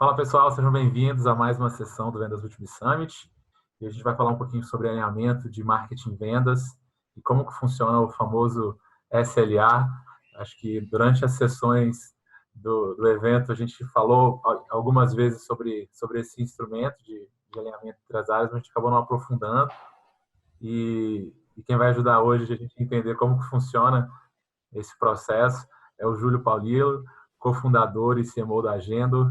Fala pessoal, sejam bem-vindos a mais uma sessão do Vendas Ultimate Summit. E a gente vai falar um pouquinho sobre alinhamento de marketing e vendas e como que funciona o famoso SLA. Acho que durante as sessões do evento a gente falou algumas vezes sobre esse instrumento de alinhamento entre as áreas, mas a gente acabou não aprofundando. E quem vai ajudar hoje a gente a entender como que funciona esse processo é o Júlio Paulilo, cofundador e CMO da Agendo.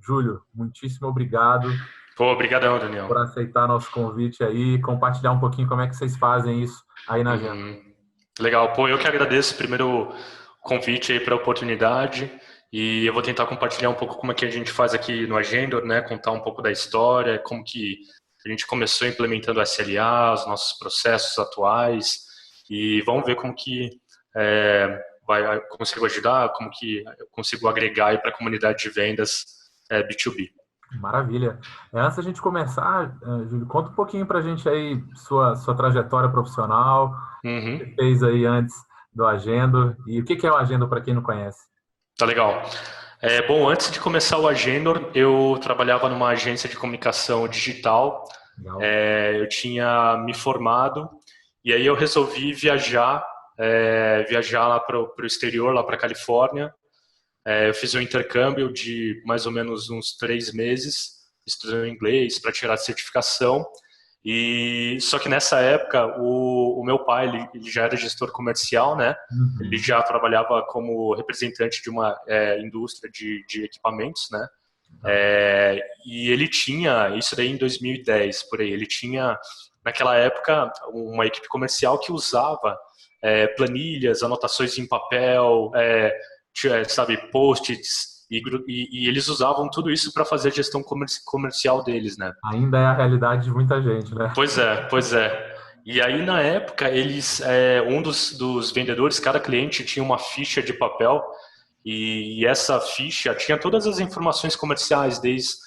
Júlio, muitíssimo obrigado Pô, obrigadão, Daniel. por aceitar nosso convite aí e compartilhar um pouquinho como é que vocês fazem isso aí na Agenda. Legal. Pô, eu que agradeço primeiro o convite aí para a oportunidade e eu vou tentar compartilhar um pouco como é que a gente faz aqui no Agendor, né? Contar um pouco da história, como que a gente começou implementando o SLA, os nossos processos atuais e vamos ver como que consigo ajudar, como que eu consigo agregar aí para a comunidade de vendas B2B. Maravilha. Antes da gente começar, Júlio, conta um pouquinho para a gente aí sua trajetória profissional, o que você fez aí antes do Agendo e o que é o Agendo para quem não conhece. Tá legal. Bom, antes de começar o Agendor, eu trabalhava numa agência de comunicação digital. Legal. Eu tinha me formado e aí eu resolvi viajar lá para o exterior, lá para a Califórnia. Eu fiz um intercâmbio de mais ou menos uns 3 meses, estudando inglês para tirar a certificação. E só que nessa época o meu pai ele já era gestor comercial, né? Ele Uhum. já trabalhava como representante de uma indústria de equipamentos, né? E ele tinha isso daí em 2010 por aí. Ele tinha naquela época uma equipe comercial que usava planilhas, anotações em papel, sabe, post-its e eles usavam tudo isso para fazer a gestão comercial deles, né? Ainda é a realidade de muita gente, né? Pois é, pois é. E aí, na época, um dos vendedores, cada cliente tinha uma ficha de papel e essa ficha tinha todas as informações comerciais, desde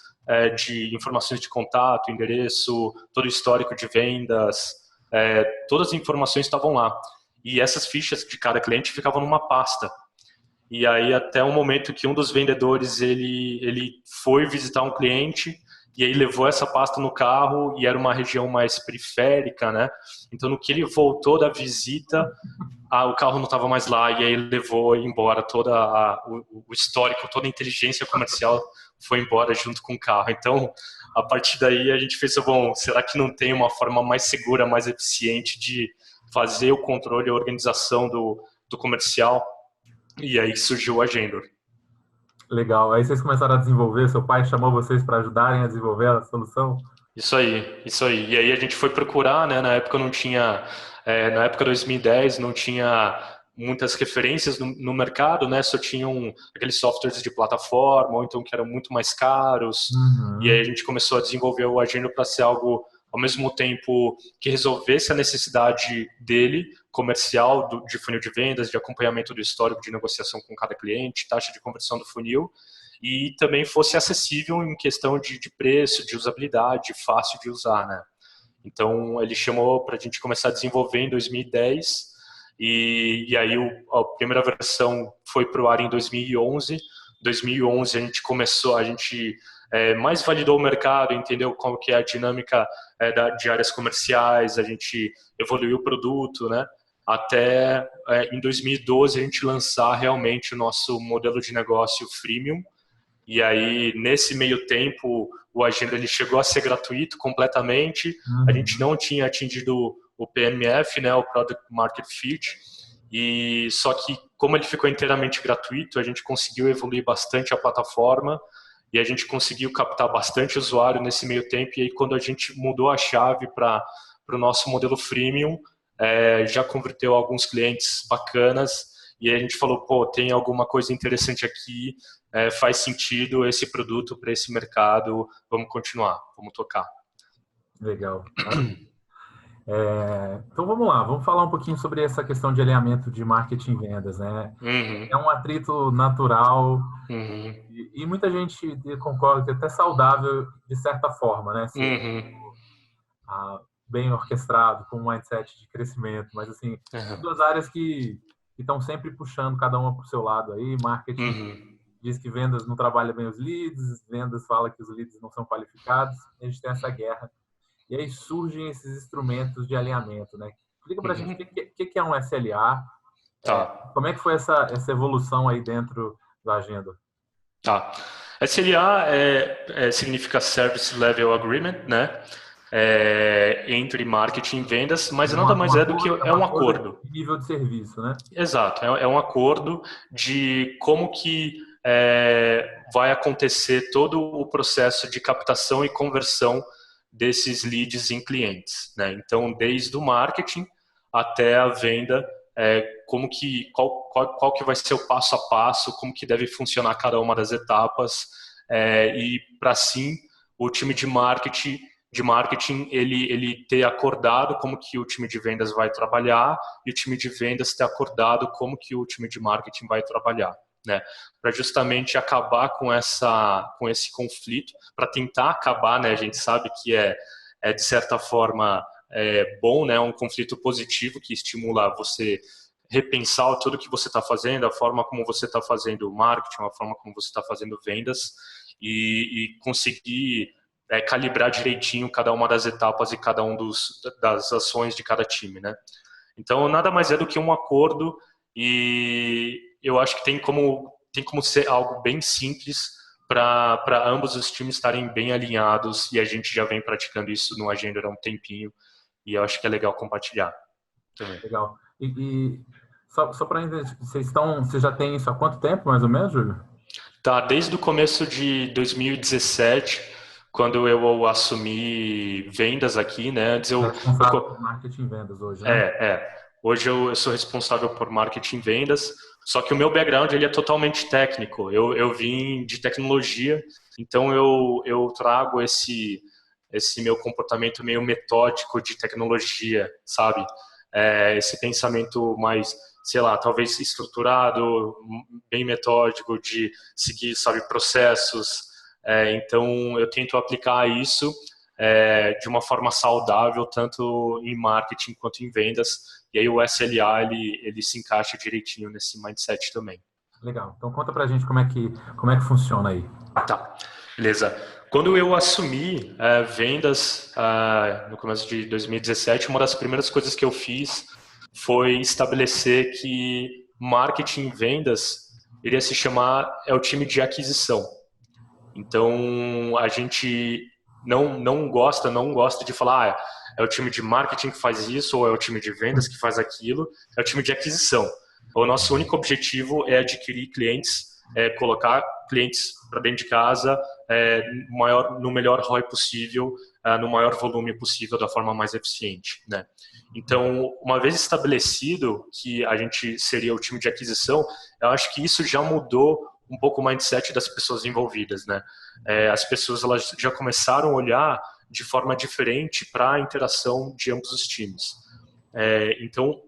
de informações de contato, endereço, todo o histórico de vendas, todas as informações estavam lá. E essas fichas de cada cliente ficavam numa pasta. E aí até um momento que um dos vendedores ele foi visitar um cliente e aí levou essa pasta no carro e era uma região mais periférica, né? Então no que ele voltou da visita, o carro não estava mais lá e aí ele levou embora o histórico, toda a inteligência comercial foi embora junto com o carro. Então a partir daí a gente fez, bom, será que não tem uma forma mais segura, mais eficiente de fazer o controle e a organização do comercial? E aí surgiu o Agendor. Legal. Aí vocês começaram a desenvolver, seu pai chamou vocês para ajudarem a desenvolver a solução? Isso aí, isso aí. E aí a gente foi procurar, né? Na época não tinha, na época 2010 não tinha muitas referências no mercado, né? Só tinham aqueles softwares de plataforma, ou então que eram muito mais caros. E aí a Uhum. gente começou a desenvolver o Agenda para ser algo ao mesmo tempo que resolvesse a necessidade dele, comercial, de funil de vendas, de acompanhamento do histórico de negociação com cada cliente, taxa de conversão do funil, e também fosse acessível em questão de preço, de usabilidade, fácil de usar, né? Então ele chamou para a gente começar a desenvolver em 2010 e aí a primeira versão foi para o ar em 2011. 2011 a gente começou, a gente mais validou o mercado, entendeu qual que é a dinâmica de áreas comerciais, a gente evoluiu o produto, né? Até em 2012 a gente lançar realmente o nosso modelo de negócio freemium. E aí, nesse meio tempo, o Agenda ele chegou a ser gratuito completamente. A gente Uhum. não tinha atingido o PMF, né, o Product Market Fit. E só que, como ele ficou inteiramente gratuito, a gente conseguiu evoluir bastante a plataforma e a gente conseguiu captar bastante usuário nesse meio tempo. E aí, quando a gente mudou a chave para o nosso modelo freemium, já converteu alguns clientes bacanas. E aí a gente falou, pô, tem alguma coisa interessante aqui, faz sentido esse produto para esse mercado, vamos continuar, vamos tocar. Legal. Então vamos lá, vamos falar um pouquinho sobre essa questão de alinhamento de marketing e vendas, né? Uhum, É um atrito natural uhum, e muita gente concorda que é até saudável de certa forma, né? Se uhum, bem orquestrado, com um mindset de crescimento, mas assim, são uhum, duas áreas que estão sempre puxando cada uma para o seu lado aí, marketing uhum. diz que vendas não trabalha bem os leads, vendas fala que os leads não são qualificados, a gente tem essa guerra. E aí surgem esses instrumentos de alinhamento, né? Explica para a gente o que é um SLA, como é que foi essa evolução aí dentro da agenda? Tá. SLA significa Service Level Agreement, né? Entre marketing e vendas, mas nada mais é do que um acordo. De nível de serviço, né? Exato, é um acordo de como que vai acontecer todo o processo de captação e conversão desses leads em clientes, né? Então, desde o marketing até a venda, qual que vai ser o passo a passo, como que deve funcionar cada uma das etapas, e para assim o time de marketing ele ter acordado como que o time de vendas vai trabalhar e o time de vendas ter acordado como que o time de marketing vai trabalhar, né? Para justamente acabar com esse conflito, para tentar acabar, né? A gente sabe que de certa forma bom, né? Um conflito positivo que estimula você repensar tudo que você está fazendo, a forma como você está fazendo marketing, a forma como você está fazendo vendas e conseguir calibrar direitinho cada uma das etapas e cada um das ações de cada time, né? Então, nada mais é do que um acordo e eu acho que tem como ser algo bem simples para ambos os times estarem bem alinhados e a gente já vem praticando isso no Agenda há um tempinho e eu acho que é legal compartilhar também. Legal. E só para entender, vocês já têm isso há quanto tempo, mais ou menos, Júlio? Tá, desde o começo de 2017, quando eu assumi vendas aqui, né? Antes eu responsável por marketing e vendas hoje, né? Hoje eu sou responsável por marketing e vendas, só que o meu background ele é totalmente técnico. Eu vim de tecnologia, então eu trago esse meu comportamento meio metódico de tecnologia, sabe? Esse pensamento mais, sei lá, talvez estruturado, bem metódico, de seguir, sabe, processos. Então, eu tento aplicar isso de uma forma saudável, tanto em marketing quanto em vendas. E aí o SLA, ele se encaixa direitinho nesse mindset também. Legal. Então, conta pra gente como é que funciona aí. Tá, beleza. Quando eu assumi vendas no começo de 2017, uma das primeiras coisas que eu fiz foi estabelecer que marketing e vendas iria se chamar o time de aquisição. Então, a gente não gosta de falar é o time de marketing que faz isso ou é o time de vendas que faz aquilo, é o time de aquisição. O nosso único objetivo é adquirir clientes, colocar clientes para dentro de casa no melhor ROI possível, no maior volume possível, da forma mais eficiente, né? Então, uma vez estabelecido que a gente seria o time de aquisição, eu acho que isso já mudou um pouco o mindset das pessoas envolvidas, né? As pessoas elas já começaram a olhar de forma diferente para a interação de ambos os times. Então,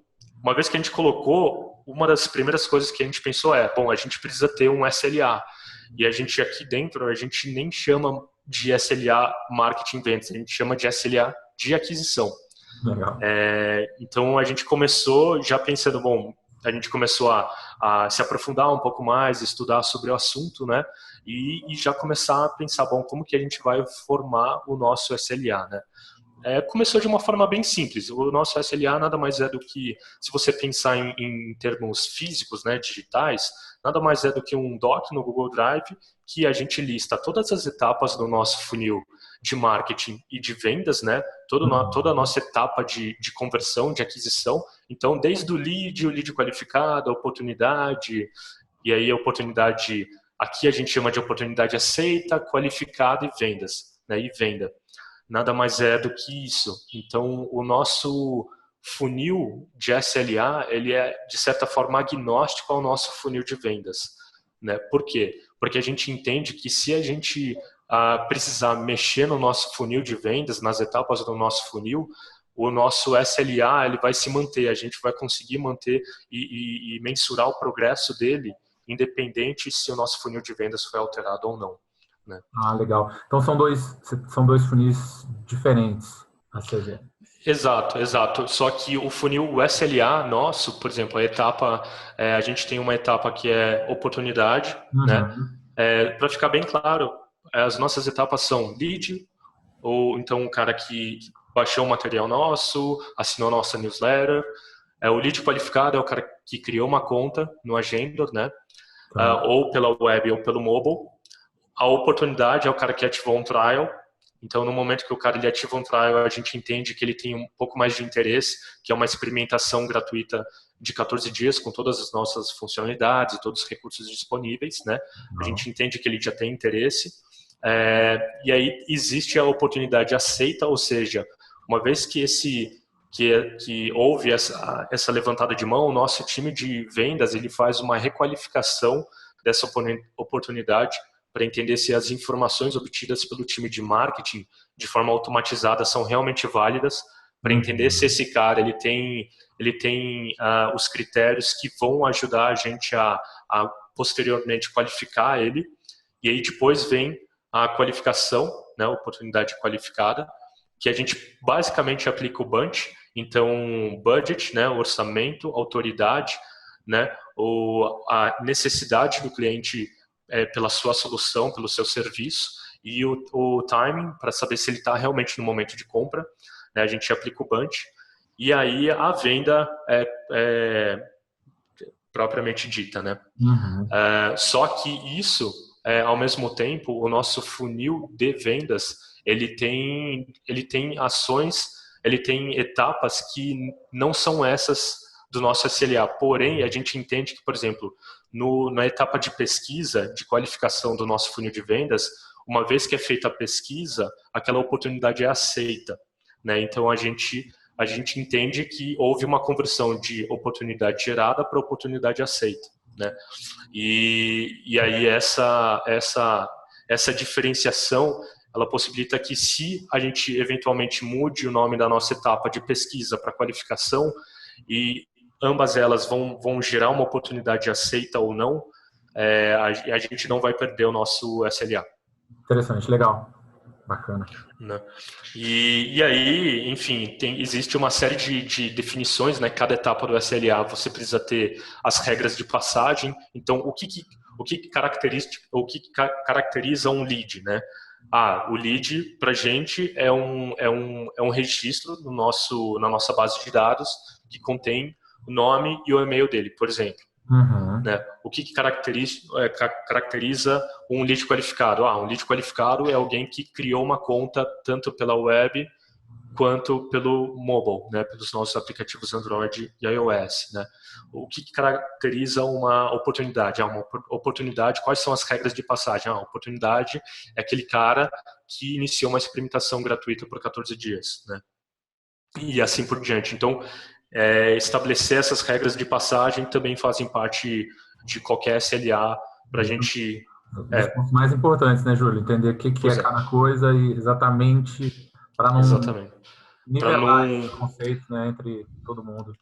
uma vez que a gente colocou, uma das primeiras coisas que a gente pensou bom, a gente precisa ter um SLA. E a gente aqui dentro, a gente nem chama de SLA Marketing Vendas, a gente chama de SLA de aquisição. Legal. Então, a gente começou já pensando, bom, a gente começou a se aprofundar um pouco mais, estudar sobre o assunto, né? E já começar a pensar, bom, como que a gente vai formar o nosso SLA, né? Começou de uma forma bem simples. O nosso SLA nada mais é do que, se você pensar em termos físicos, né, digitais, nada mais é do que um doc no Google Drive que a gente lista todas as etapas do nosso funil de marketing e de vendas, né? Toda a nossa etapa de conversão, de aquisição. Então, desde o lead qualificado, a oportunidade, e aí a oportunidade, aqui a gente chama de oportunidade aceita, qualificada e vendas, né? E venda. Nada mais é do que isso. Então, o nosso funil de SLA, ele é, de certa forma, agnóstico ao nosso funil de vendas, né? Por quê? Porque a gente entende que se a gente precisar mexer no nosso funil de vendas, nas etapas do nosso funil, o nosso SLA ele vai se manter, a gente vai conseguir manter e mensurar o progresso dele, independente se o nosso funil de vendas foi alterado ou não, né? Legal. Então são dois funis diferentes a ser. Exato, exato. Só que o funil, o SLA nosso, por exemplo, a etapa, a gente tem uma etapa que é oportunidade, né? Uhum. Para ficar bem claro, as nossas etapas são lead, ou então o cara que baixou o material nosso, assinou nossa newsletter. O lead qualificado é o cara que criou uma conta no Agenda, né? Tá. Ou pela web ou pelo mobile. A oportunidade é o cara que ativou um trial. Então, no momento que o cara ele ativa um trial, a gente entende que ele tem um pouco mais de interesse, que é uma experimentação gratuita de 14 dias com todas as nossas funcionalidades e todos os recursos disponíveis, né? A Legal. gente entende que ele já tem interesse. E aí existe a oportunidade aceita, ou seja, uma vez que que houve essa levantada de mão, o nosso time de vendas ele faz uma requalificação dessa oportunidade para entender se as informações obtidas pelo time de marketing de forma automatizada são realmente válidas, para entender se Uhum. esse cara ele tem os critérios que vão ajudar a gente a posteriormente qualificar ele, e aí depois vem a qualificação, né, oportunidade qualificada, que a gente basicamente aplica o bunch, então budget, né, orçamento, autoridade, né, a necessidade do cliente pela sua solução, pelo seu serviço, e o timing para saber se ele está realmente no momento de compra, né, a gente aplica o bunch, e aí a venda é propriamente dita, né? Uhum. Só que isso, ao mesmo tempo, o nosso funil de vendas, ele tem ações, ele tem etapas que não são essas do nosso SLA. Porém, a gente entende que, por exemplo, na etapa de pesquisa, de qualificação do nosso funil de vendas, uma vez que é feita a pesquisa, aquela oportunidade é aceita, né? Então, a gente entende que houve uma conversão de oportunidade gerada para oportunidade aceita, né? E aí essa diferenciação ela possibilita que se a gente eventualmente mude o nome da nossa etapa de pesquisa para qualificação e ambas elas vão gerar uma oportunidade aceita ou não, a gente não vai perder o nosso SLA. Interessante, legal. Bacana. Né? E aí, enfim, existe uma série de definições, né? Cada etapa do SLA você precisa ter as regras de passagem. Então, o que caracteriza um lead, né? O lead para a gente é um registro na nossa base de dados que contém o nome e o e-mail dele, por exemplo. Uhum. Né? O que caracteriza um lead qualificado? Um lead qualificado é alguém que criou uma conta tanto pela web quanto pelo mobile, né? Pelos nossos aplicativos Android e iOS. Né? O que caracteriza uma oportunidade? Uma oportunidade, quais são as regras de passagem? A oportunidade é aquele cara que iniciou uma experimentação gratuita por 14 dias. Né? E assim por diante. Então, estabelecer essas regras de passagem também fazem parte de qualquer SLA para a gente. Dos pontos mais importantes, né, Júlio? Entender o que que é Pois é, cada coisa e exatamente para não exatamente. Para nivelar não. esses conceitos, né, entre todo mundo.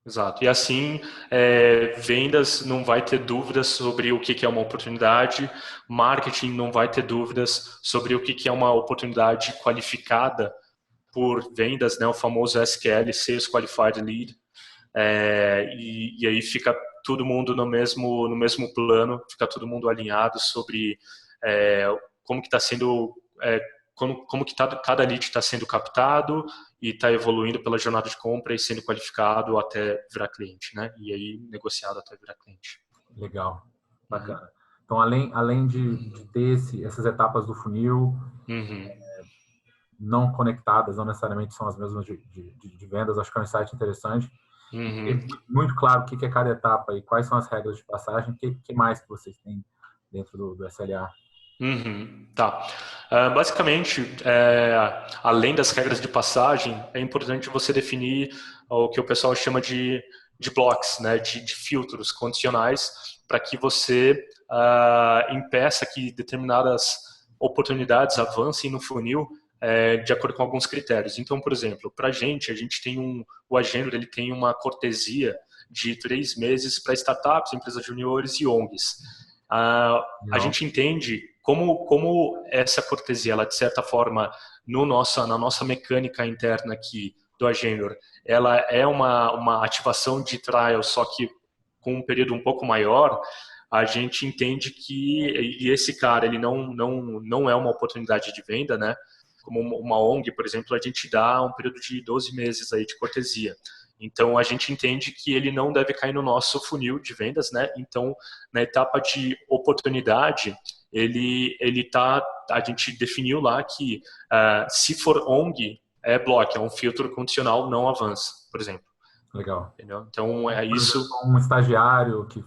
Exato. E assim, vendas não vai ter dúvidas sobre o que é uma oportunidade, marketing não vai ter dúvidas sobre o que é uma oportunidade qualificada por vendas, né, o famoso SQL, Sales Qualified Lead. E aí fica todo mundo no mesmo plano, fica todo mundo alinhado sobre como que está sendo, como que cada lead está sendo captado e está evoluindo pela jornada de compra e sendo qualificado até virar cliente, né? E aí negociado até virar cliente. Legal, Uhum. bacana. Então, além de ter essas etapas do funil, Uhum. não conectadas, não necessariamente são as mesmas de vendas, acho que é um insight interessante. E ter Uhum. muito claro o que é cada etapa e quais são as regras de passagem, o que mais que vocês têm dentro do SLA. Uhum, tá. Basicamente, além das regras de passagem, é importante você definir o que o pessoal chama de blocks, né, de filtros condicionais, para que você impeça que determinadas oportunidades avancem no funil de acordo com alguns critérios. Então, por exemplo, para a gente tem o Agenda ele tem uma cortesia de 3 meses para startups, empresas juniores e ONGs. A Legal. gente entende como essa cortesia, ela de certa forma, na nossa mecânica interna aqui, do Agendor, ela é uma ativação de trial, só que com um período um pouco maior, a gente entende que e esse cara ele não é uma oportunidade de venda, né? Como uma ONG, por exemplo, a gente dá um período de 12 meses aí de cortesia. Então, a gente entende que ele não deve cair no nosso funil de vendas, né? Então, na etapa de oportunidade, a gente definiu lá que se for ONG, é bloco, é um filtro condicional, não avança, por exemplo. Legal. Entendeu? Então, é Por isso. exemplo, um estagiário que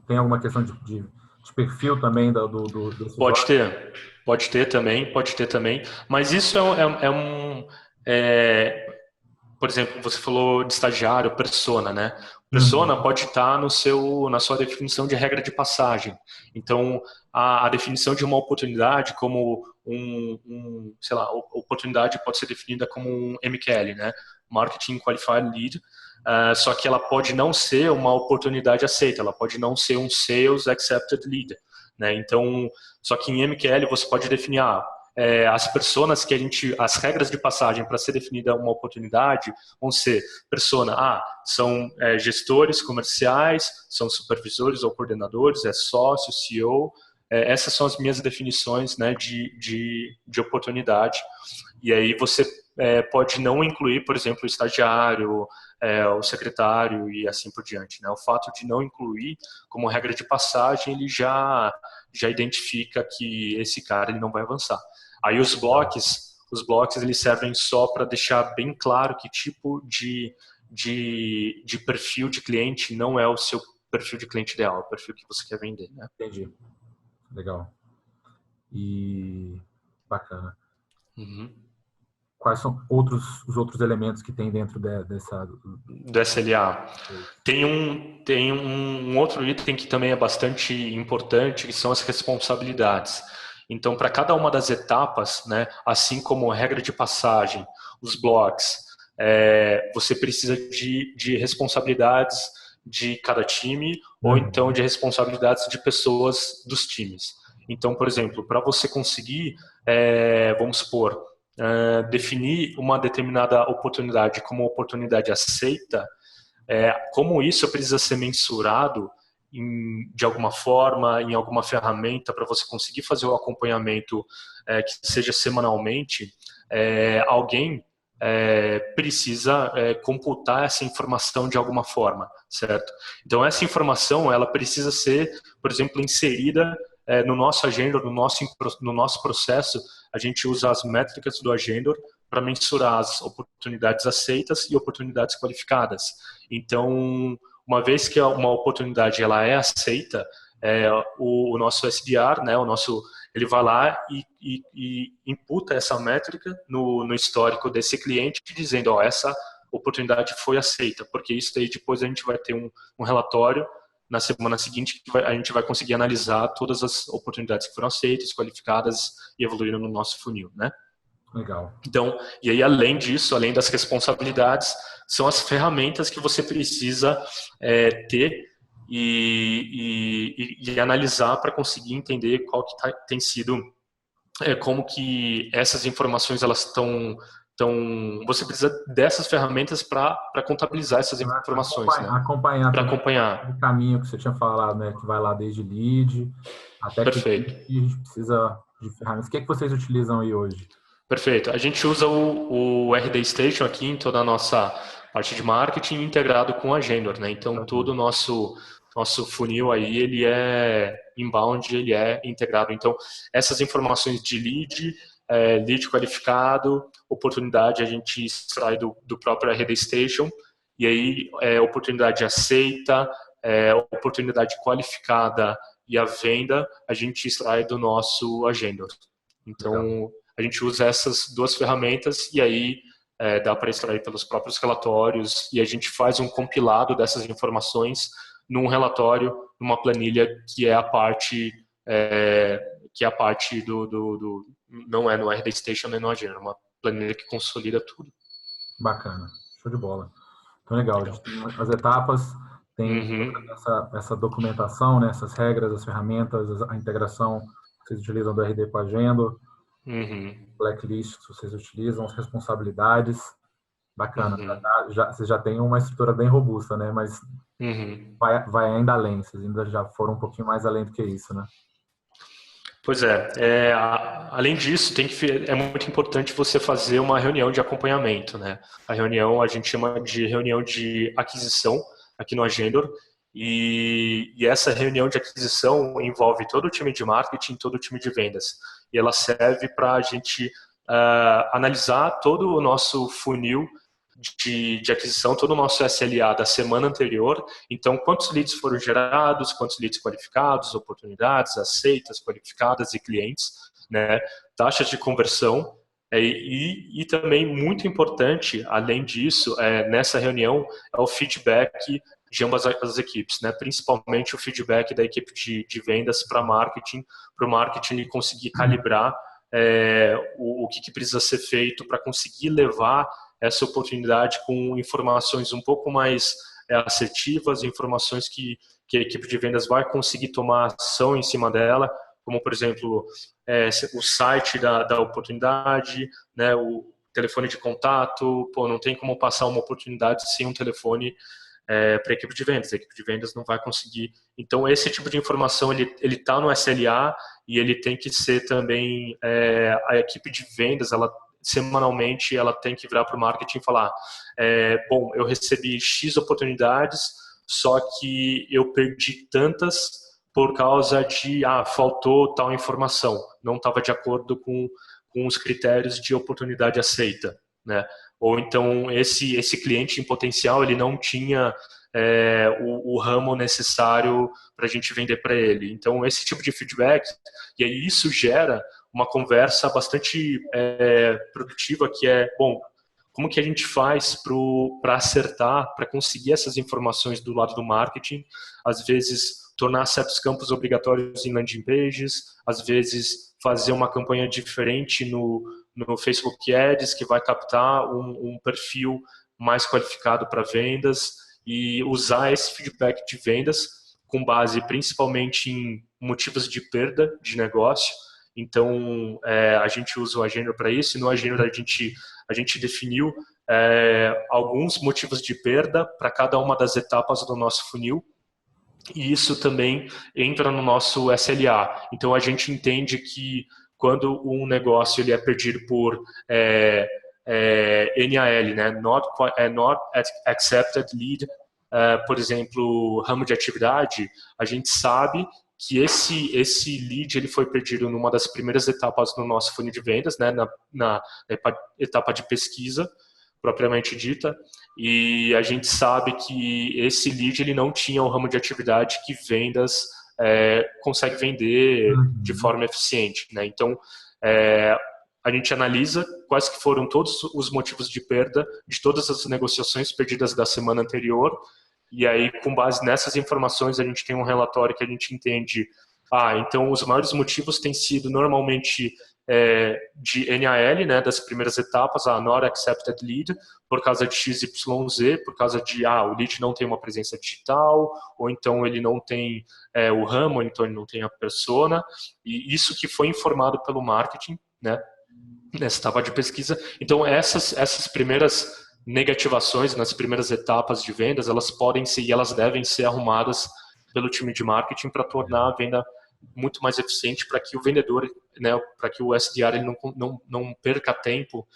tem alguma questão de perfil também desse Pode ter também, mas isso por exemplo, você falou de estagiário, persona, né? Persona pode estar na sua definição de regra de passagem. Então, a definição de uma oportunidade como sei lá, oportunidade pode ser definida como um MQL, né? Marketing Qualified Lead, só que ela pode não ser uma oportunidade aceita, ela pode não ser um Sales Accepted Lead, né? Então, só que em MQL você pode definir as personas as regras de passagem para ser definida uma oportunidade vão ser persona são gestores comerciais, são supervisores ou coordenadores, é sócio, CEO, essas são as minhas definições, né, de oportunidade. E aí você pode não incluir, por exemplo, o estagiário, o secretário e assim por diante, né? O fato de não incluir como regra de passagem, ele já identifica que esse cara ele não vai avançar. Aí os blocos eles servem só para deixar bem claro que tipo de perfil de cliente não é o seu perfil de cliente ideal, é o perfil que você quer vender, né? Entendi. Legal. E bacana. Uhum. Quais são os outros elementos que tem dentro dessa... Do SLA? Tem um outro item que também é bastante importante, que são as responsabilidades. Então, para cada uma das etapas, né, assim como a regra de passagem, os blocos, você precisa de responsabilidades de cada time ou então de responsabilidades de pessoas dos times. Então, por exemplo, para você conseguir, vamos supor, definir uma determinada oportunidade como oportunidade aceita, como isso precisa ser mensurado de alguma forma, em alguma ferramenta, para você conseguir fazer o acompanhamento que seja semanalmente, alguém precisa computar essa informação de alguma forma, certo? Então, essa informação, ela precisa ser, por exemplo, inserida no nosso Agendor, no nosso processo. A gente usa as métricas do Agendor para mensurar as oportunidades aceitas e oportunidades qualificadas. Então, uma vez que uma oportunidade ela é aceita, o nosso SDR, né, ele vai lá e imputa essa métrica no histórico desse cliente, dizendo, essa oportunidade foi aceita, porque isso aí depois a gente vai ter um relatório na semana seguinte que a gente vai conseguir analisar todas as oportunidades que foram aceitas, qualificadas e evoluíram no nosso funil, né? Legal. Então, e aí além disso, além das responsabilidades, são as ferramentas que você precisa ter e analisar para conseguir entender qual que tem sido, como que essas informações elas estão. Você precisa dessas ferramentas para contabilizar essas informações, né? Acompanhar Para acompanhar o caminho que você tinha falado, né? Que vai lá desde lead até que Perfeito. a gente precisa de ferramentas. O que vocês utilizam aí hoje? Perfeito. A gente usa o RD Station aqui em toda a nossa parte de marketing integrado com o Agendor, né? Então, todo o nosso funil aí, ele é inbound, ele é integrado. Então, essas informações de lead qualificado, oportunidade, a gente extrai do próprio RD Station, e aí, oportunidade aceita, oportunidade qualificada e a venda, a gente extrai do nosso Agendor. Então, a gente usa essas duas ferramentas e aí dá para extrair pelos próprios relatórios e a gente faz um compilado dessas informações num relatório, numa planilha que é a parte do não é no RD Station nem no Agendor, é uma planilha que consolida tudo. Bacana, show de bola. Então, legal. A gente tem as etapas, tem essa documentação, né, essas regras, as ferramentas, a integração que vocês utilizam do RD com a Agendor, blacklist que vocês utilizam, as responsabilidades. Bacana. Uhum. Você já tem uma estrutura bem robusta, né? Mas Uhum. vai ainda além. Vocês ainda já foram um pouquinho mais além do que isso, né? Pois é, além disso, é muito importante você fazer uma reunião de acompanhamento, né? A reunião a gente chama de reunião de aquisição aqui no Agendor, e essa reunião de aquisição envolve todo o time de marketing, todo o time de vendas, e ela serve para a gente analisar todo o nosso funil de aquisição, todo o nosso SLA da semana anterior. Então, quantos leads foram gerados, quantos leads qualificados, oportunidades aceitas, qualificadas e clientes, né? Taxas de conversão. E também, muito importante, além disso, nessa reunião, é o feedback de ambas as equipes, né? Principalmente o feedback da equipe de vendas para o marketing conseguir calibrar o que precisa ser feito para conseguir levar essa oportunidade com informações um pouco mais assertivas, informações que a equipe de vendas vai conseguir tomar ação em cima dela, como, por exemplo, o site da oportunidade, né, o telefone de contato. Pô, não tem como passar uma oportunidade sem um telefone para a equipe de vendas. A equipe de vendas não vai conseguir. Então, esse tipo de informação, ele está no SLA e ele tem que ser também, a equipe de vendas, ela semanalmente, ela tem que virar para o marketing e falar, bom, eu recebi X oportunidades, só que eu perdi tantas por causa de, faltou tal informação, não estava de acordo com os critérios de oportunidade aceita, né? Ou então esse cliente em potencial, ele não tinha o ramo necessário para a gente vender para ele. Então, esse tipo de feedback, e aí isso gera uma conversa bastante produtiva, que bom, como que a gente faz para acertar, para conseguir essas informações do lado do marketing, às vezes tornar certos campos obrigatórios em landing pages, às vezes fazer uma campanha diferente no Facebook Ads, que vai captar um perfil mais qualificado para vendas, e usar esse feedback de vendas com base principalmente em motivos de perda de negócio. Então, a gente usa o Agendor para isso, e no Agendor a gente definiu alguns motivos de perda para cada uma das etapas do nosso funil, e isso também entra no nosso SLA. Então, a gente entende que quando um negócio ele é perdido por NAL, né? Not Accepted Lead, por exemplo, ramo de atividade, a gente sabe que esse lead ele foi perdido numa das primeiras etapas do nosso funil de vendas, né? Na etapa de pesquisa, propriamente dita, e a gente sabe que esse lead ele não tinha o ramo de atividade que vendas consegue vender de forma eficiente, né? Então, a gente analisa quais que foram todos os motivos de perda de todas as negociações perdidas da semana anterior, e aí, com base nessas informações, a gente tem um relatório que a gente entende, então os maiores motivos têm sido normalmente de NAL, né, das primeiras etapas, a Not Accepted Lead, por causa de XYZ, por causa de, o lead não tem uma presença digital, ou então ele não tem o ramo, ou então ele não tem a persona, e isso que foi informado pelo marketing, né, nessa etapa de pesquisa. Então, essas primeiras negativações, nas primeiras etapas de vendas, elas podem ser e elas devem ser arrumadas pelo time de marketing para tornar a venda muito mais eficiente, para que o vendedor, né, para que o SDR ele não perca tempo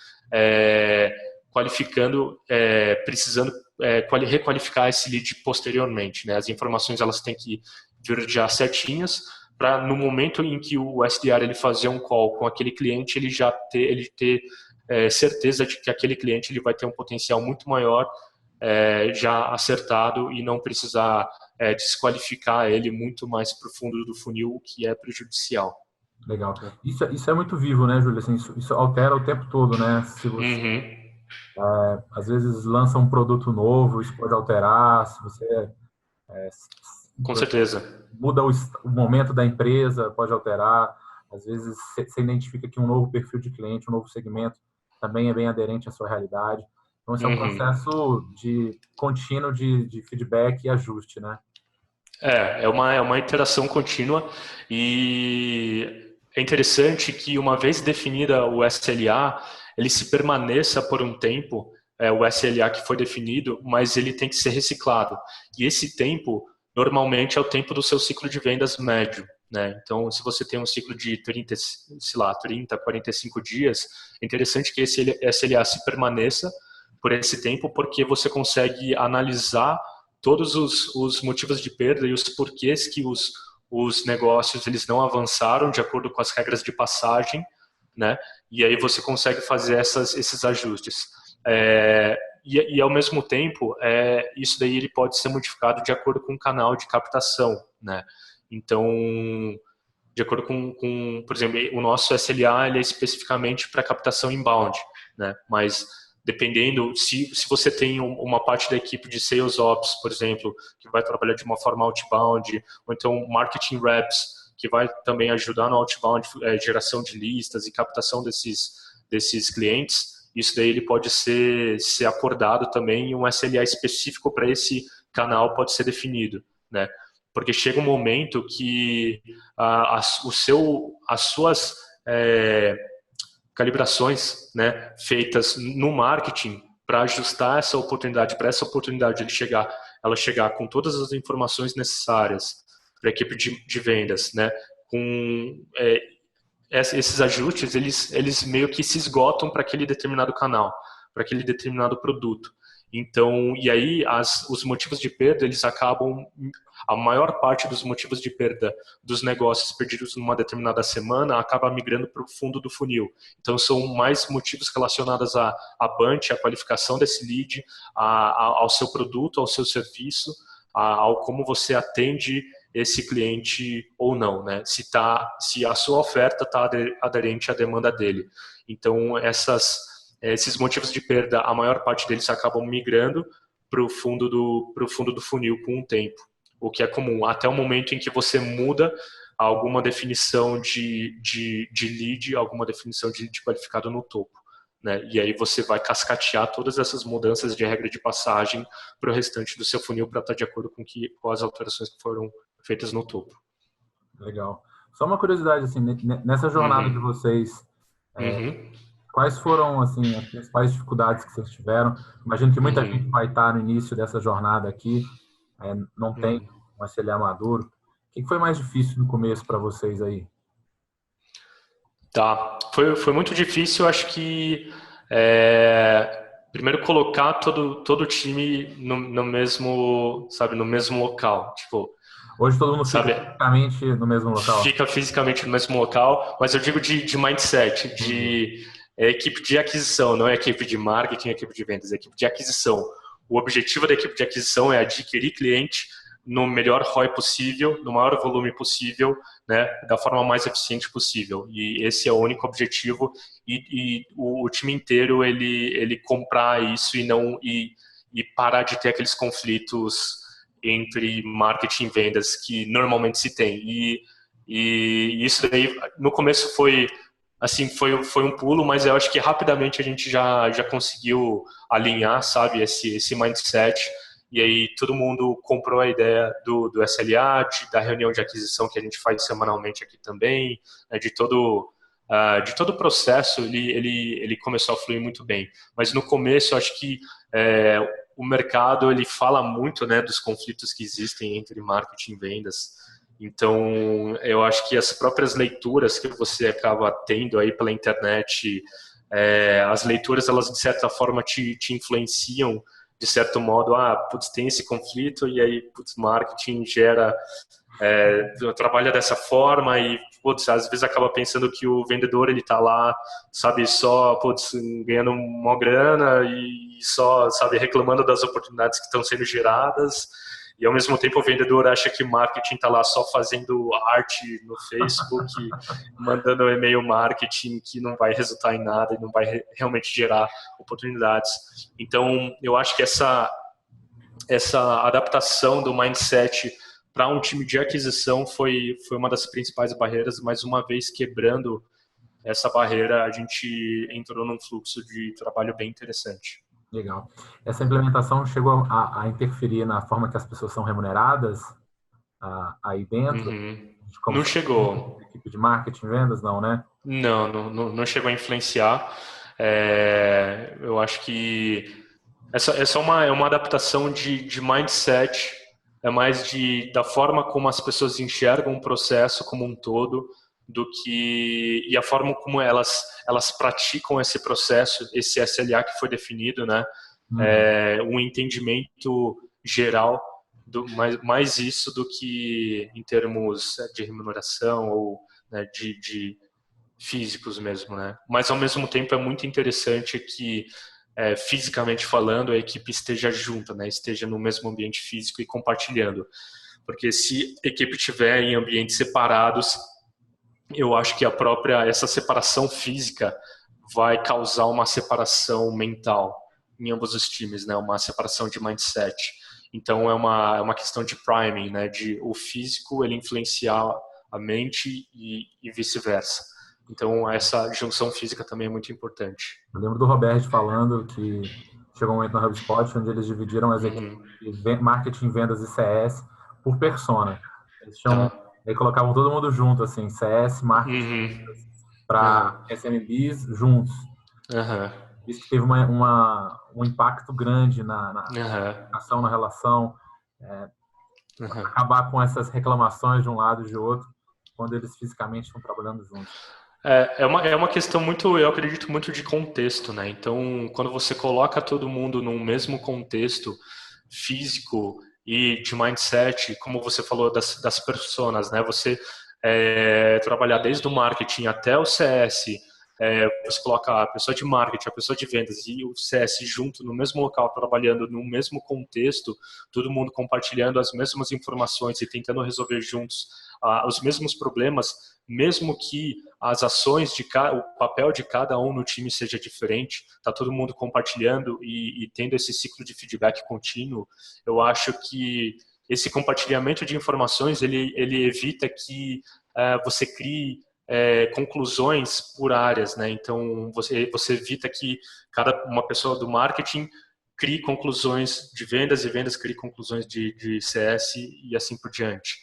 qualificando, precisando requalificar esse lead posteriormente, né? As informações elas têm que vir já certinhas, para no momento em que o SDR ele fazer um call com aquele cliente, ele já ter certeza de que aquele cliente ele vai ter um potencial muito maior já acertado, e não precisar desqualificar ele muito mais profundo do funil, o que é prejudicial. Legal. Isso é muito vivo, né, Júlio? Assim, isso altera o tempo todo, né? Se você, às vezes, lança um produto novo, isso pode alterar. Se você Com certeza. muda o momento da empresa, pode alterar. Às vezes, você identifica que um novo perfil de cliente, um novo segmento, também é bem aderente à sua realidade. Então, esse é um processo contínuo de feedback e ajuste, né? É uma iteração contínua, e é interessante que, uma vez definida o SLA, ele se permaneça por um tempo o SLA que foi definido, mas ele tem que ser reciclado. E esse tempo, normalmente, é o tempo do seu ciclo de vendas médio, né? Então, se você tem um ciclo de 30, sei lá, 30, 45 dias, é interessante que esse SLA se permaneça por esse tempo, porque você consegue analisar todos os motivos de perda e os porquês que os negócios eles não avançaram de acordo com as regras de passagem, né? E aí você consegue fazer esses ajustes. E ao mesmo tempo, isso daí ele pode ser modificado de acordo com o canal de captação, né? Então, de acordo com, por exemplo, o nosso SLA ele é especificamente para captação inbound, né? Mas dependendo, se você tem uma parte da equipe de Sales Ops, por exemplo, que vai trabalhar de uma forma outbound, ou então Marketing Reps, que vai também ajudar no outbound, geração de listas e captação desses clientes, isso daí ele pode ser acordado também e um SLA específico para esse canal pode ser definido, né? Porque chega um momento que as suas calibrações, né, feitas no marketing para ajustar essa oportunidade, para essa oportunidade ela chegar com todas as informações necessárias para a equipe de vendas, né, com esses ajustes, eles meio que se esgotam para aquele determinado canal, para aquele determinado produto. Então, e aí os motivos de perda, eles acabam, a maior parte dos motivos de perda dos negócios perdidos numa determinada semana acaba migrando para o fundo do funil. Então, são mais motivos relacionados à bunch, à qualificação desse lead, ao seu produto, ao seu serviço, ao como você atende esse cliente ou não, né? Se a sua oferta está aderente à demanda dele. Então, esses motivos de perda, a maior parte deles acabam migrando para o fundo do funil com o tempo, o que é comum, até o momento em que você muda alguma definição de lead, alguma definição de lead qualificado no topo, né? E aí você vai cascatear todas essas mudanças de regra de passagem para o restante do seu funil para estar de acordo com as alterações que foram feitas no topo. Legal. Só uma curiosidade, assim, nessa jornada de vocês, quais foram, assim, as principais dificuldades que vocês tiveram? Imagino que muita gente vai estar no início dessa jornada aqui, não tem um SLA maduro. O que foi mais difícil no começo para vocês aí? Tá, foi muito difícil, acho que primeiro colocar todo o time no mesmo, sabe, no mesmo local, tipo, hoje todo mundo sabe, fica fisicamente no mesmo local? Fica fisicamente no mesmo local, mas eu digo de mindset, de equipe de aquisição, não é equipe de marketing, equipe de vendas, é equipe de aquisição. O objetivo da equipe de aquisição é adquirir cliente no melhor ROI possível, no maior volume possível, né, da forma mais eficiente possível. E esse é o único objetivo. E o time inteiro ele comprar isso e parar de ter aqueles conflitos entre marketing e vendas que normalmente se tem. E isso daí no começo foi um pulo, mas eu acho que rapidamente a gente já conseguiu alinhar, sabe, esse mindset. E aí todo mundo comprou a ideia do SLA, da reunião de aquisição que a gente faz semanalmente aqui também, né, de todo o processo, ele começou a fluir muito bem. Mas no começo, eu acho que o mercado ele fala muito, né, dos conflitos que existem entre marketing e vendas. Então, eu acho que as próprias leituras que você acaba tendo aí pela internet, as leituras, elas de certa forma te influenciam de certo modo, putz, tem esse conflito e aí, putz, marketing trabalha dessa forma e, putz, às vezes acaba pensando que o vendedor, ele tá lá, sabe, só, putz, ganhando uma grana e só, sabe, reclamando das oportunidades que estão sendo geradas. E ao mesmo tempo o vendedor acha que marketing está lá só fazendo arte no Facebook, mandando e-mail marketing que não vai resultar em nada e não vai realmente gerar oportunidades. Então, eu acho que essa adaptação do mindset para um time de aquisição foi uma das principais barreiras, mas uma vez quebrando essa barreira, a gente entrou num fluxo de trabalho bem interessante. Legal. Essa implementação chegou a interferir na forma que as pessoas são remuneradas aí dentro? Não chegou. Equipe de marketing, vendas, não, né? Não chegou a influenciar. Eu acho que Essa é uma adaptação de mindset, é mais da forma como as pessoas enxergam o processo como um todo, e a forma como elas praticam esse processo, esse SLA que foi definido, né? Um entendimento geral, mais isso do que em termos de remuneração ou, né, de físicos mesmo, né? Mas ao mesmo tempo é muito interessante que fisicamente falando a equipe esteja junta, né? Esteja no mesmo ambiente físico e compartilhando, porque se a equipe estiver em ambientes separados, eu acho que essa separação física vai causar uma separação mental em ambos os times, né? Uma separação de mindset. Então é uma questão de priming, né? De o físico ele influenciar a mente e vice-versa. Então essa junção física também é muito importante. Eu lembro do Roberto falando que chegou um momento no HubSpot onde eles dividiram as equipes de marketing, vendas e CS por persona. Eles aí colocavam todo mundo junto, assim, CS, marketing, para SMBs juntos. Isso que teve um impacto grande na ação, na relação, acabar com essas reclamações de um lado e de outro, quando eles fisicamente estão trabalhando juntos. É uma questão muito, eu acredito, muito de contexto, né? Então, quando você coloca todo mundo num mesmo contexto físico e de mindset, como você falou das personas, né? Você trabalhar desde o marketing até o CS, você coloca a pessoa de marketing, a pessoa de vendas e o CS junto no mesmo local, trabalhando no mesmo contexto, todo mundo compartilhando as mesmas informações e tentando resolver juntos os mesmos problemas, mesmo que as ações o papel de cada um no time seja diferente, tá todo mundo compartilhando e tendo esse ciclo de feedback contínuo, eu acho que esse compartilhamento de informações ele evita que você crie conclusões por áreas, né? Então você evita que uma pessoa do marketing crie conclusões de vendas e vendas crie conclusões de CS e assim por diante.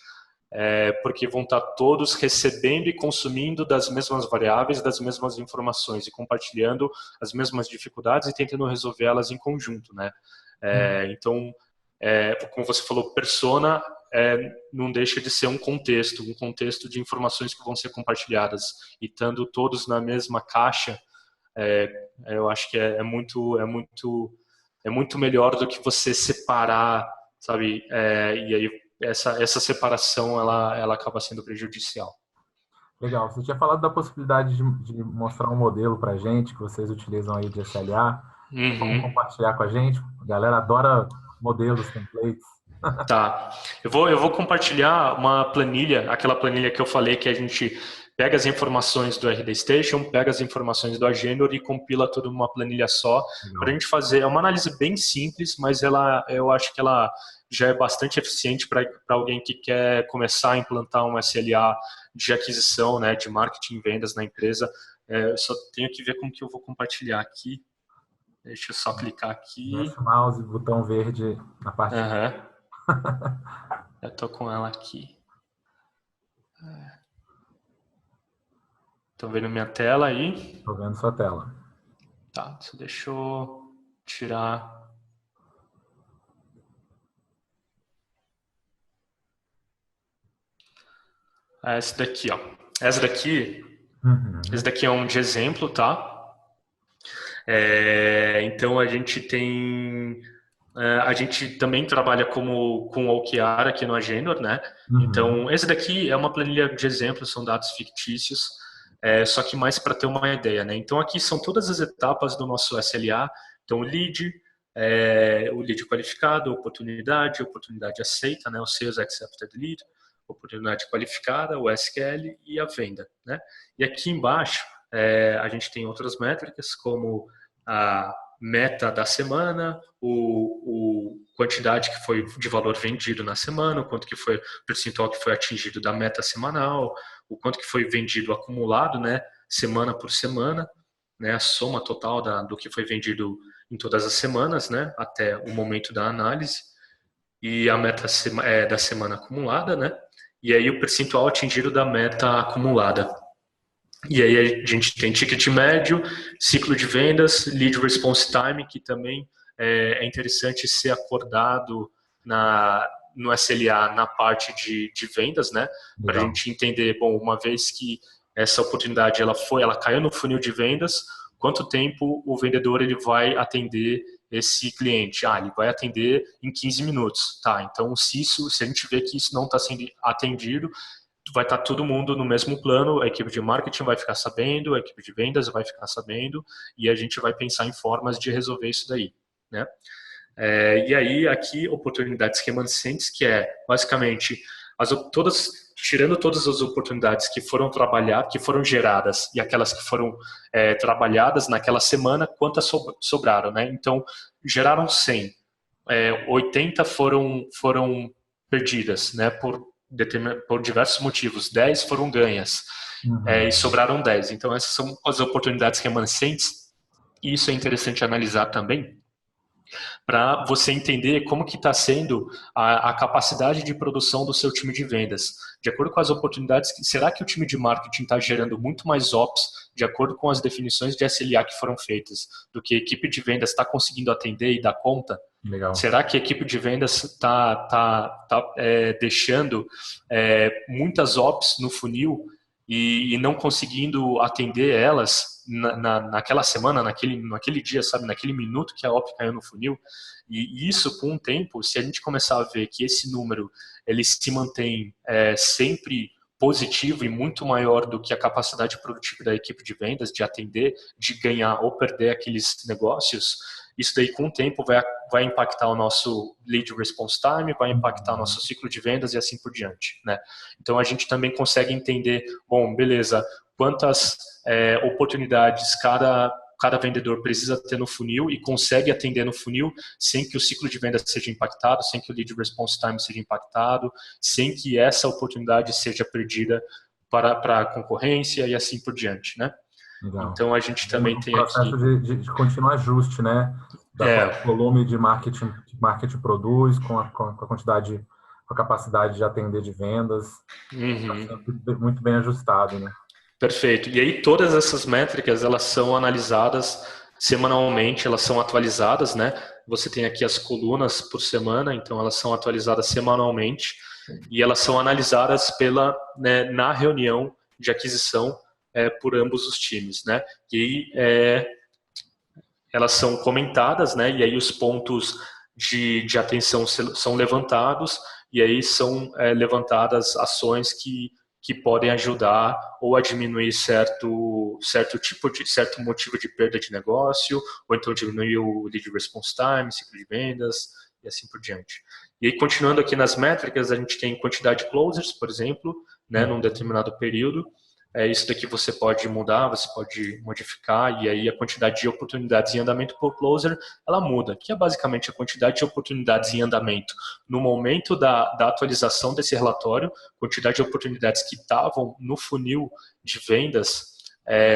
Porque vão estar todos recebendo e consumindo das mesmas variáveis, das mesmas informações e compartilhando as mesmas dificuldades e tentando resolvê-las em conjunto, né? Então, como você falou, persona não deixa de ser um contexto de informações que vão ser compartilhadas e estando todos na mesma caixa, eu acho que é muito melhor do que você separar, sabe? E aí essa separação ela acaba sendo prejudicial. Legal. Você tinha falado da possibilidade de mostrar um modelo para a gente que vocês utilizam aí de SLA. Vamos compartilhar com a gente? A galera adora modelos, templates. Tá. Eu vou compartilhar uma planilha, aquela planilha que eu falei que a gente pega as informações do RD Station, pega as informações do Agenor e compila tudo numa planilha só, para a gente fazer. É uma análise bem simples, mas eu acho que ela já é bastante eficiente para alguém que quer começar a implantar um SLA de aquisição, né, de marketing e vendas na empresa. Eu só tenho que ver como que eu vou compartilhar aqui. Deixa eu só clicar aqui. Mexe o mouse, botão verde na parte. Eu tô com ela aqui. Estão vendo minha tela aí? Estou vendo sua tela. Tá, deixa eu tirar. Essa daqui, ó. Esse daqui é um de exemplo, tá? Então a gente também trabalha com OKR aqui no Agenor, né? Então esse daqui é uma planilha de exemplo, são dados fictícios, só que mais para ter uma ideia, né? Então aqui são todas as etapas do nosso SLA. Então o lead qualificado, oportunidade aceita, né? O Sales Accepted Lead, oportunidade qualificada, o SQL e a venda, né? E aqui embaixo a gente tem outras métricas como a meta da semana, o quantidade que foi de valor vendido na semana, o quanto que foi o percentual que foi atingido da meta semanal, o quanto que foi vendido acumulado, né, semana por semana, né, a soma total do que foi vendido em todas as semanas, né, até o momento da análise, e a meta da semana acumulada, né, e aí o percentual atingido da meta acumulada. E aí a gente tem ticket médio, ciclo de vendas, lead response time, que também é interessante ser acordado no SLA na parte de vendas, né? Para a gente entender, bom, uma vez que essa oportunidade ela caiu no funil de vendas, quanto tempo o vendedor ele vai atender esse cliente? Ele vai atender em 15 minutos. Tá, então se a gente vê que isso não está sendo atendido, vai estar todo mundo no mesmo plano, a equipe de marketing vai ficar sabendo, a equipe de vendas vai ficar sabendo, e a gente vai pensar em formas de resolver isso daí, né? E aí, aqui, oportunidades remanescentes, que é, basicamente, tirando todas as oportunidades que foram geradas e aquelas que foram trabalhadas naquela semana, quantas sobraram, né? Então, geraram 100, 80 foram perdidas, né? Por diversos motivos, 10 foram ganhas, e sobraram 10. Então, essas são as oportunidades remanescentes, e isso é interessante analisar também, para você entender como que está sendo a capacidade de produção do seu time de vendas. De acordo com as oportunidades, será que o time de marketing está gerando muito mais ops, de acordo com as definições de SLA que foram feitas, do que a equipe de vendas está conseguindo atender e dar conta? Legal. Será que a equipe de vendas está deixando muitas ops no funil e não conseguindo atender elas naquela semana, naquele dia, sabe, naquele minuto que a OP caiu no funil? E isso, com o tempo, se a gente começar a ver que esse número ele se mantém sempre positivo e muito maior do que a capacidade produtiva da equipe de vendas de atender, de ganhar ou perder aqueles negócios, isso daí com o tempo vai impactar o nosso lead response time, vai impactar o nosso ciclo de vendas e assim por diante, né? Então a gente também consegue entender, bom, beleza, quantas oportunidades cada vendedor precisa ter no funil e consegue atender no funil sem que o ciclo de vendas seja impactado, sem que o lead response time seja impactado, sem que essa oportunidade seja perdida para a concorrência e assim por diante, né? Legal. Então a gente também tem aqui processo de contínuo ajuste, né? Do volume de marketing que marketing produz com a quantidade, com a capacidade de atender de vendas, muito bem ajustado, né? Perfeito. E aí todas essas métricas elas são analisadas semanalmente, elas são atualizadas, né? Você tem aqui as colunas por semana, então elas são atualizadas semanalmente e elas são analisadas na reunião de aquisição por ambos os times, né? E elas são comentadas, né? E aí os pontos de atenção são levantados e aí são levantadas ações que podem ajudar ou a diminuir certo motivo de perda de negócio, ou então diminuir o lead response time, ciclo de vendas e assim por diante. E aí, continuando aqui nas métricas, a gente tem quantidade de closers, por exemplo, né, num determinado período. Isso daqui você pode mudar, você pode modificar, e aí a quantidade de oportunidades em andamento por closer, ela muda, que é basicamente a quantidade de oportunidades em andamento no momento da atualização desse relatório, quantidade de oportunidades que estavam no funil de vendas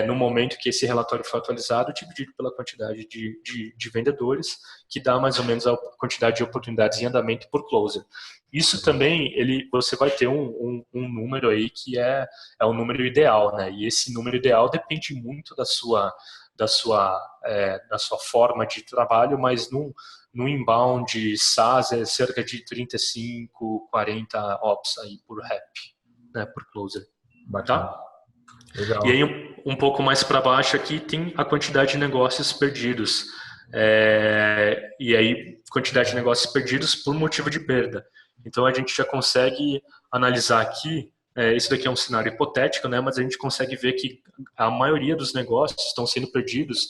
no momento que esse relatório foi atualizado, dividido pela quantidade de vendedores, que dá mais ou menos a quantidade de oportunidades em andamento por closer. Isso também, você vai ter um número aí que é o número ideal, né? E esse número ideal depende muito da sua forma de trabalho, mas no inbound SaaS é cerca de 35, 40 ops aí por rep, né? Por closer. Bacana. Tá? Legal. E aí, um pouco mais para baixo aqui, tem a quantidade de negócios perdidos. E aí, quantidade de negócios perdidos por motivo de perda. Então, a gente já consegue analisar aqui, isso daqui é um cenário hipotético, né, mas a gente consegue ver que a maioria dos negócios estão sendo perdidos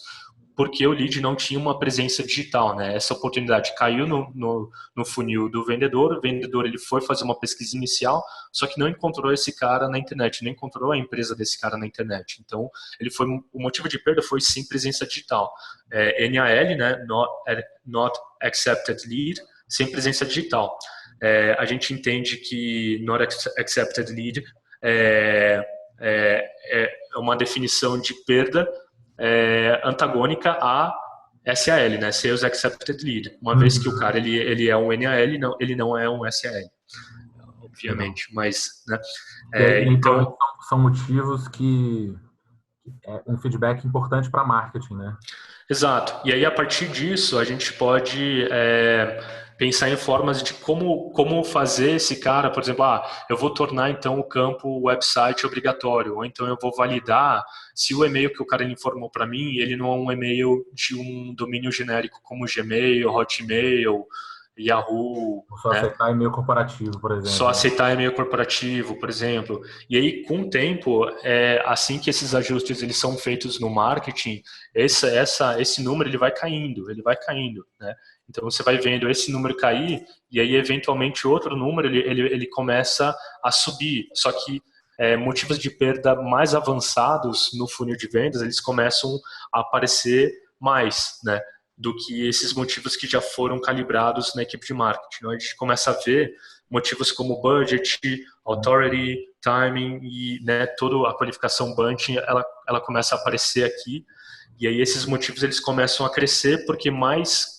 porque o lead não tinha uma presença digital, né? Essa oportunidade caiu no funil do vendedor, o vendedor ele foi fazer uma pesquisa inicial, só que não encontrou esse cara na internet, não encontrou a empresa desse cara na internet. Então, o motivo de perda foi sem presença digital. NAL, né? Not Accepted Lead, sem presença digital. A gente entende que Not Accepted Lead é uma definição de perda antagônica a SAL, né? Sales Accepted Lead. Uma vez que o cara ele é um NAL, ele não é um SAL, obviamente. Mas, né? Então são motivos que é um feedback importante para marketing, né? Exato. E aí, a partir disso, a gente pode pensar em formas de como fazer esse cara, por exemplo, eu vou tornar então o campo website obrigatório, ou então eu vou validar se o e-mail que o cara informou para mim, ele não é um e-mail de um domínio genérico como Gmail, Hotmail, Yahoo, Ou só né? aceitar e-mail corporativo, por Só exemplo. aceitar e-mail corporativo, por exemplo. E aí, com o tempo, assim que esses ajustes eles são feitos no marketing, esse número ele vai caindo, né? Então você vai vendo esse número cair e aí eventualmente outro número ele começa a subir. Só que motivos de perda mais avançados no funil de vendas eles começam a aparecer mais, né? Do que esses motivos que já foram calibrados na equipe de marketing. Então a gente começa a ver motivos como budget, authority, timing e, né, toda a qualificação bunch, ela começa a aparecer aqui. E aí esses motivos eles começam a crescer porque mais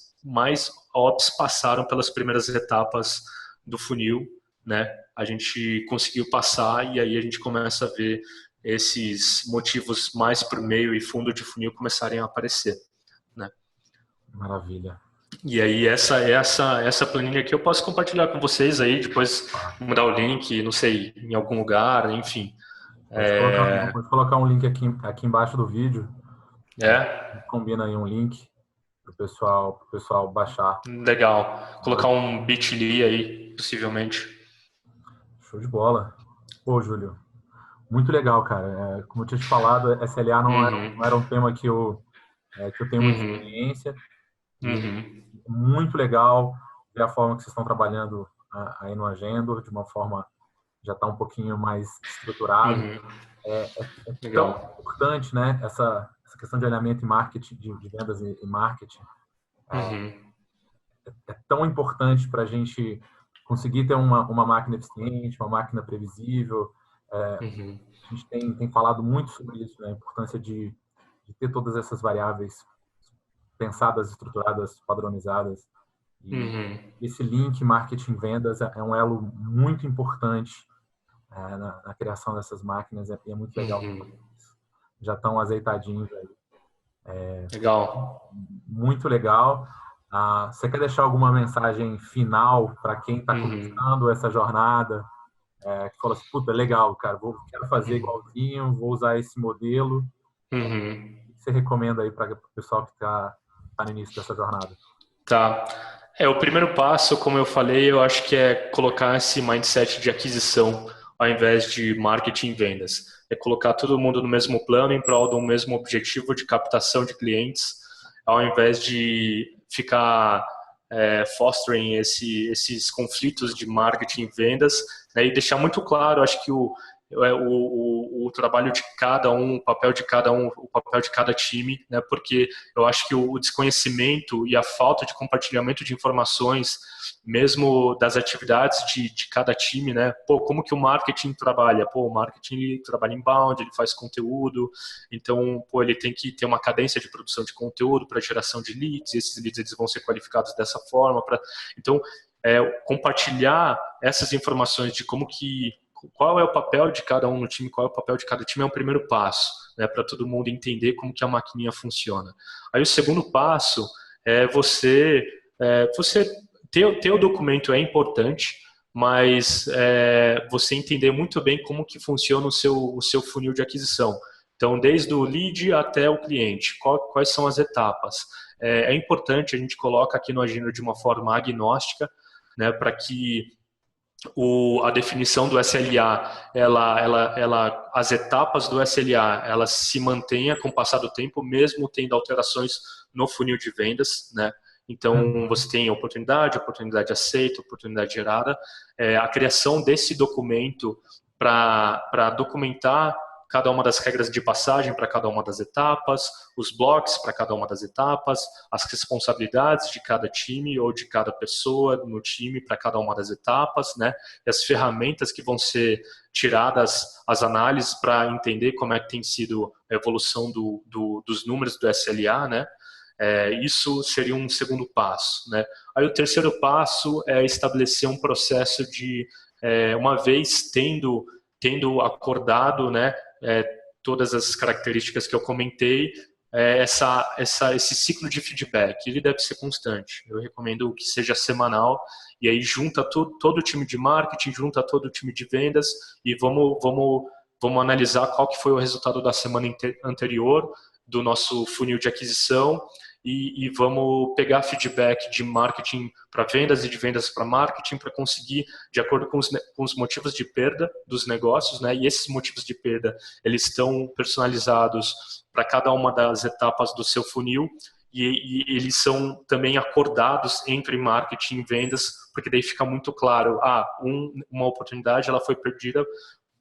ops passaram pelas primeiras etapas do funil, né? A gente conseguiu passar e aí a gente começa a ver esses motivos mais para o meio e fundo de funil começarem a aparecer, né? Maravilha. E aí essa planilha aqui eu posso compartilhar com vocês aí, depois mandar o link, não sei, em algum lugar, enfim. Pode colocar um link aqui embaixo do vídeo. Combina aí um link para o pessoal baixar. Legal. Colocar um bit.ly aí, possivelmente. Show de bola. Pô, Júlio, muito legal, cara. Como eu tinha te falado, SLA não era um tema que eu tenho muita experiência. Muito legal ver a forma que vocês estão trabalhando aí no Agenda, de uma forma já está um pouquinho mais estruturado. É tão importante, né, essa questão de alinhamento e marketing, de vendas e marketing. É tão importante para a gente conseguir ter uma máquina eficiente, uma máquina previsível. A gente tem falado muito sobre isso, né, a importância de ter todas essas variáveis pensadas, estruturadas, padronizadas. E esse link marketing-vendas é um elo muito importante na criação dessas máquinas, e é muito legal. Já estão azeitadinhos aí. Legal. Muito legal. Você quer deixar alguma mensagem final para quem está começando essa jornada? Que fala assim, puta, legal, cara, quero fazer igualzinho, vou usar esse modelo. O que você recomenda aí para o pessoal que está no início dessa jornada? Tá. O primeiro passo, como eu falei, eu acho que é colocar esse mindset de aquisição ao invés de marketing e vendas. É colocar todo mundo no mesmo plano em prol do mesmo objetivo de captação de clientes, ao invés de ficar fostering esses conflitos de marketing e vendas, né, e deixar muito claro, acho que o trabalho de cada um, o papel de cada um, o papel de cada time, né? Porque eu acho que o desconhecimento e a falta de compartilhamento de informações, mesmo das atividades de cada time, né? Pô, como que o marketing trabalha? Pô, o marketing ele trabalha inbound, ele faz conteúdo, então, pô, ele tem que ter uma cadência de produção de conteúdo para geração de leads, e esses leads eles vão ser qualificados dessa forma. Então, compartilhar essas informações de qual é o papel de cada um no time, qual é o papel de cada time é um primeiro passo, né, para todo mundo entender como que a maquininha funciona. Aí o segundo passo é você ter o documento é importante, mas você entender muito bem como que funciona o seu funil de aquisição. Então, desde o lead até o cliente, quais são as etapas? É importante, a gente coloca aqui no Agenda de uma forma agnóstica, né, para que a definição do SLA, as etapas do SLA, elas se mantenham com o passar do tempo, mesmo tendo alterações no funil de vendas, né? Então, você tem oportunidade aceita, oportunidade gerada. A criação desse documento para documentar cada uma das regras de passagem para cada uma das etapas, os blocos para cada uma das etapas, as responsabilidades de cada time ou de cada pessoa no time para cada uma das etapas, né? E as ferramentas que vão ser tiradas, as análises para entender como é que tem sido a evolução dos números do SLA, né? Isso seria um segundo passo, né? Aí o terceiro passo é estabelecer um processo de, uma vez tendo acordado, né, todas as características que eu comentei, esse ciclo de feedback, ele deve ser constante. Eu recomendo que seja semanal, e aí junta todo o time de marketing, junta todo o time de vendas, e vamos analisar qual que foi o resultado da semana anterior do nosso funil de aquisição, e vamos pegar feedback de marketing para vendas e de vendas para marketing para conseguir, de acordo com os motivos de perda dos negócios, né? E esses motivos de perda, eles estão personalizados para cada uma das etapas do seu funil, e eles são também acordados entre marketing e vendas, porque daí fica muito claro, uma oportunidade ela foi perdida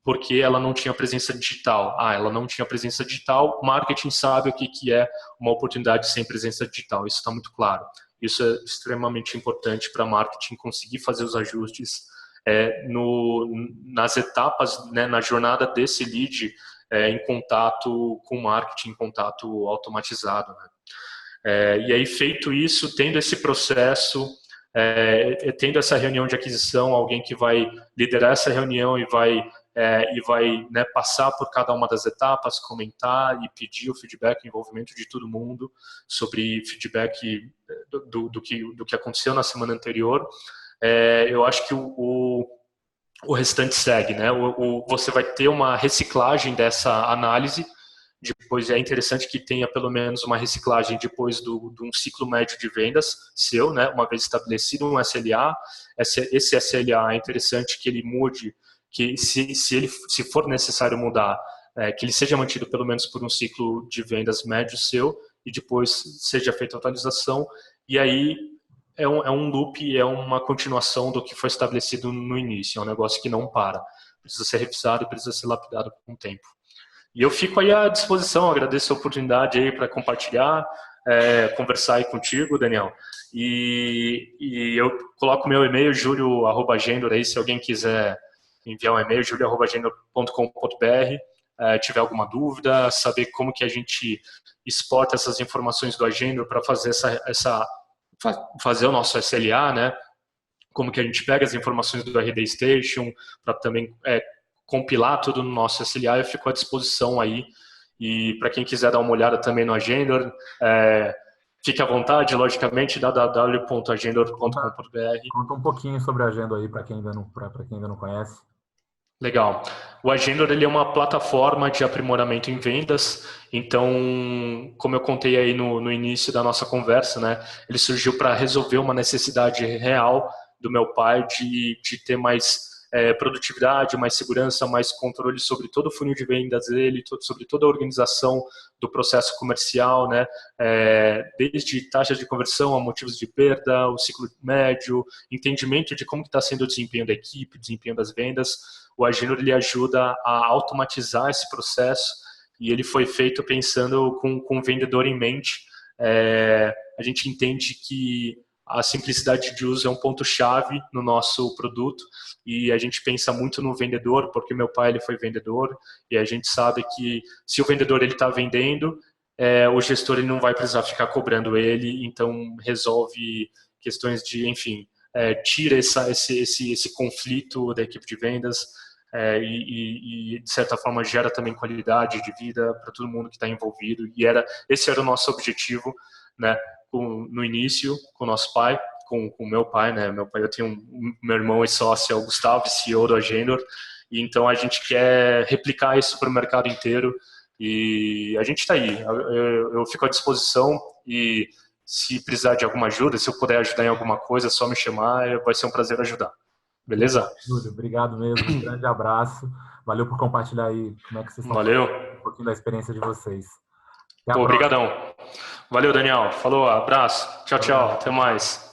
porque ela não tinha presença digital. Ela não tinha presença digital, marketing sabe o que é uma oportunidade sem presença digital, isso está muito claro. Isso é extremamente importante para marketing conseguir fazer os ajustes nas etapas, né, na jornada desse lead, em contato com o marketing, em contato automatizado, né? E aí, feito isso, tendo esse processo, tendo essa reunião de aquisição, alguém que vai liderar essa reunião e vai né, passar por cada uma das etapas, comentar e pedir o feedback, o envolvimento de todo mundo sobre feedback do que aconteceu na semana anterior. Eu acho que o restante segue, né? Você vai ter uma reciclagem dessa análise. Depois é interessante que tenha pelo menos uma reciclagem depois de um ciclo médio de vendas seu, né? Uma vez estabelecido um SLA, esse SLA é interessante que ele mude, que se for necessário mudar, que ele seja mantido pelo menos por um ciclo de vendas médio seu, e depois seja feita a atualização, e aí é um loop, é uma continuação do que foi estabelecido no início, é um negócio que não para, precisa ser revisado, precisa ser lapidado com o tempo. E eu fico aí à disposição, agradeço a oportunidade aí para compartilhar, conversar aí contigo, Daniel. E eu coloco meu e-mail, julio@agendor, aí se alguém quiser enviar um e-mail, julio@agendor.com.br, tiver alguma dúvida, saber como que a gente exporta essas informações do Agendor para fazer fazer o nosso SLA, né? Como que a gente pega as informações do RD Station para também compilar tudo no nosso SLA. Eu fico à disposição aí, e para quem quiser dar uma olhada também no Agendor, fique à vontade, logicamente, www.agendor.com.br. Conta um pouquinho sobre a Agendor aí para quem ainda não conhece. Legal. O Agendor, ele é uma plataforma de aprimoramento em vendas. Então, como eu contei aí no início da nossa conversa, né, ele surgiu para resolver uma necessidade real do meu pai de ter mais produtividade, mais segurança, mais controle sobre todo o funil de vendas dele, sobre toda a organização do processo comercial, né? Desde taxas de conversão a motivos de perda, o ciclo médio, entendimento de como está sendo o desempenho da equipe, desempenho das vendas. O Agendor, ele ajuda a automatizar esse processo, e ele foi feito pensando com o vendedor em mente. A gente entende que a simplicidade de uso é um ponto-chave no nosso produto, e a gente pensa muito no vendedor, porque meu pai ele foi vendedor, e a gente sabe que se o vendedor está vendendo, o gestor ele não vai precisar ficar cobrando ele, então resolve questões de, enfim, tira esse conflito da equipe de vendas, e de certa forma gera também qualidade de vida para todo mundo que está envolvido, e esse era o nosso objetivo, né? No início, com o nosso pai, com o meu pai, né? Eu tenho meu irmão e sócio, é o Gustavo, CEO do Agendor, e então a gente quer replicar isso para o mercado inteiro, e a gente está aí. Eu fico à disposição, e se precisar de alguma ajuda, se eu puder ajudar em alguma coisa, é só me chamar, vai ser um prazer ajudar. Beleza? Júlio, obrigado mesmo, um grande abraço. Valeu por compartilhar aí como é que vocês estão Valeu. Um pouquinho da experiência de vocês. Obrigadão. Valeu, Daniel. Falou, abraço. Tchau, tchau. Até mais.